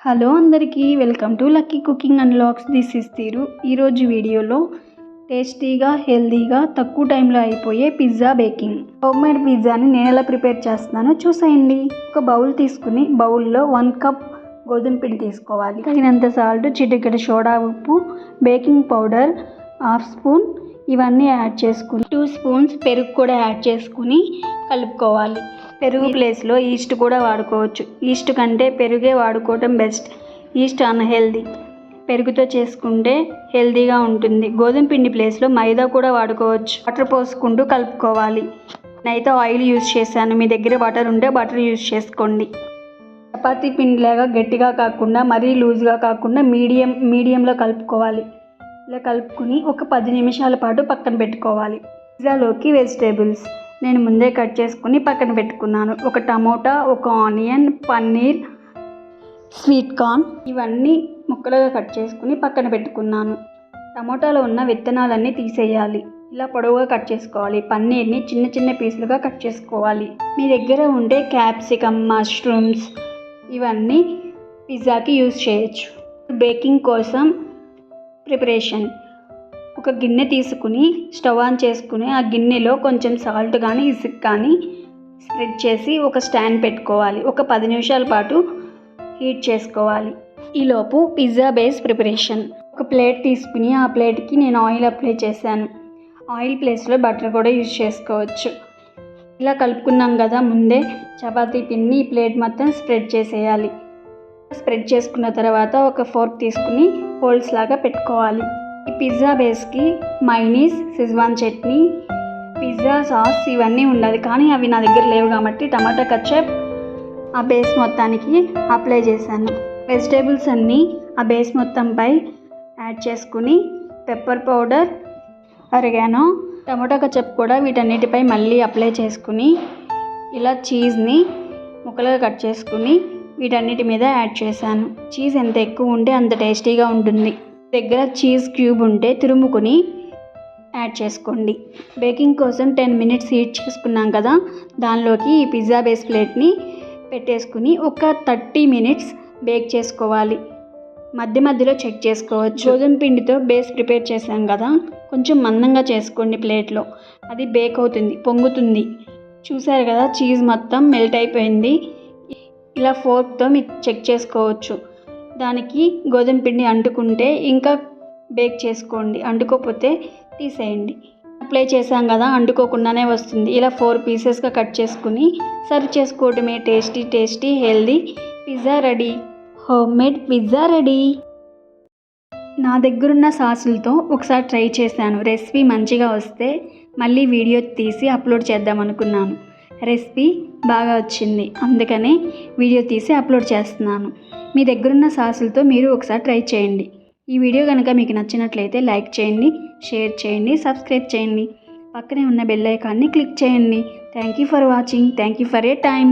Hello అందరికీ welcome to lucky cooking and vlogs. This is తీరు. ఈరోజు వీడియోలో టేస్టీగా హెల్తీగా తక్కువ టైంలో అయిపోయే పిజ్జా బేకింగ్ హోమ్ మేడ్ పిజ్జాని నేను ఎలా ప్రిపేర్ చేస్తున్నానో చూసేయండి. ఒక బౌల్ తీసుకుని బౌల్లో 1 కప్ గోధుమ పిండి తీసుకోవాలి. తగినంత సాల్ట్, చిటికెడు సోడా ఉప్పు, బేకింగ్ పౌడర్ 1/2 స్పూన్ ఇవన్నీ యాడ్ చేసుకుని 2 స్పూన్స్ పెరుగు కూడా యాడ్ చేసుకుని కలుపుకోవాలి. పెరుగు ప్లేస్లో ఈస్ట్ కూడా వాడుకోవచ్చు. ఈస్ట్ కంటే పెరుగే వాడుకోవటం బెస్ట్. ఈస్ట్ అన్హెల్దీ, పెరుగుతో చేసుకుంటే హెల్దీగా ఉంటుంది. గోధుమ పిండి ప్లేస్లో మైదా కూడా వాడుకోవచ్చు. వాటర్ పోసుకుంటూ కలుపుకోవాలి. నేనైతే ఆయిల్ యూజ్ చేశాను, మీ దగ్గర బటర్ ఉంటే బటర్ యూజ్ చేసుకోండి. చపాతీ పిండిలాగా గట్టిగా కాకుండా మరీ లూజ్గా కాకుండా మీడియంలో కలుపుకోవాలి. ఇలా కలుపుకుని ఒక 10 నిమిషాల పాటు పక్కన పెట్టుకోవాలి. పిజ్జాలోకి వెజిటేబుల్స్ నేను ముందే కట్ చేసుకుని పక్కన పెట్టుకున్నాను. ఒక టమోటా, ఒక ఆనియన్, పన్నీర్, స్వీట్ కార్న్ ఇవన్నీ ముక్కలుగా కట్ చేసుకుని పక్కన పెట్టుకున్నాను. టమోటాలో ఉన్న విత్తనాలన్నీ తీసేయాలి. ఇలా పొడవుగా కట్ చేసుకోవాలి. పన్నీర్ని చిన్న చిన్న పీసులుగా కట్ చేసుకోవాలి. మీ దగ్గర ఉంటే క్యాప్సికమ్, మష్రూమ్స్ ఇవన్నీ పిజ్జాకి యూజ్ చేయొచ్చు. బేకింగ్ కోసం ప్రిపరేషన్: ఒక గిన్నె తీసుకుని స్టవ్ ఆన్ చేసుకుని ఆ గిన్నెలో కొంచెం సాల్ట్ కానీ ఇసుక కానీ స్ప్రెడ్ చేసి ఒక స్టాండ్ పెట్టుకోవాలి. ఒక 10 నిమిషాల పాటు హీట్ చేసుకోవాలి. ఈలోపు పిజ్జా బేస్ ప్రిపరేషన్: ఒక ప్లేట్ తీసుకుని ఆ ప్లేట్కి నేను ఆయిల్ అప్లై చేశాను. ఆయిల్ ప్లేస్లో బటర్ కూడా యూజ్ చేసుకోవచ్చు. ఇలా కలుపుకున్నాం కదా ముందే చపాతీ పిండిని ఈ ప్లేట్ మొత్తం స్ప్రెడ్ చేసేయాలి. స్ప్రెడ్ చేసుకున్న తర్వాత ఒక ఫోర్క్ తీసుకుని హోల్స్ లాగా పెట్టుకోవాలి. ఈ పిజ్జా బేస్కి mayonnaise, Schezwan chutney, pizza sauce ఇవన్నీ ఉండాలి. కానీ అవి నా దగ్గర లేవు కాబట్టి టమాటా కచప్ ఆ బేస్ మొత్తానికి అప్లై చేశాను. వెజిటేబుల్స్ అన్నీ ఆ బేస్ మొత్తంపై యాడ్ చేసుకుని pepper powder, oregano, tomato ketchup కూడా వీటన్నిటిపై మళ్ళీ అప్లై చేసుకుని ఇలా చీజ్ని ముక్కలుగా కట్ చేసుకుని వీటన్నిటి మీద యాడ్ చేశాను. చీజ్ ఎంత ఎక్కువ ఉంటే అంత టేస్టీగా ఉంటుంది. దగ్గర చీజ్ క్యూబ్ ఉంటే తురుముకుని యాడ్ చేసుకోండి. బేకింగ్ కోసం 10 మినిట్స్ హీట్ చేసుకున్నాం కదా, దానిలోకి ఈ పిజ్జా బేస్ ప్లేట్ని పెట్టేసుకుని ఒక 30 మినిట్స్ బేక్ చేసుకోవాలి. మధ్య మధ్యలో చెక్ చేసుకోవచ్చు. గోధుమ పిండితో బేస్ ప్రిపేర్ చేసాం కదా, కొంచెం మందంగా చేసుకోండి ప్లేట్లో. అది బేక్ అవుతుంది, పొంగుతుంది. చూసారు కదా, చీజ్ మొత్తం మెల్ట్ అయిపోయింది. ఇలా ఫోర్క్తో మీరు చెక్ చేసుకోవచ్చు. దానికి గోధుమ పిండి అంటుకుంటే ఇంకా బేక్ చేసుకోండి, అంటుకోకపోతే తీసేయండి. అప్లై చేసాం కదా, అంటుకోకుండానే వస్తుంది. ఇలా 4 పీసెస్గా కట్ చేసుకుని సర్వ్ చేసుకోవడమే. Tasty healthy pizza ready. Home made pizza ready. నా దగ్గరున్న సాసులతో ఒకసారి ట్రై చేశాను. రెసిపీ మంచిగా వస్తే మళ్ళీ వీడియో తీసి అప్లోడ్ చేద్దాం అనుకున్నాను. రెసిపీ బాగా వచ్చింది, అందుకనే వీడియో తీసి అప్లోడ్ చేస్తున్నాను. మీ దగ్గరున్న సాసులతో మీరు ఒకసారి ట్రై చేయండి. ఈ వీడియో కనుక మీకు నచ్చినట్లయితే లైక్ చేయండి, షేర్ చేయండి, సబ్స్క్రైబ్ చేయండి. పక్కనే ఉన్న బెల్ ఐకాన్ని క్లిక్ చేయండి. Thank you for watching. Thank you for your time.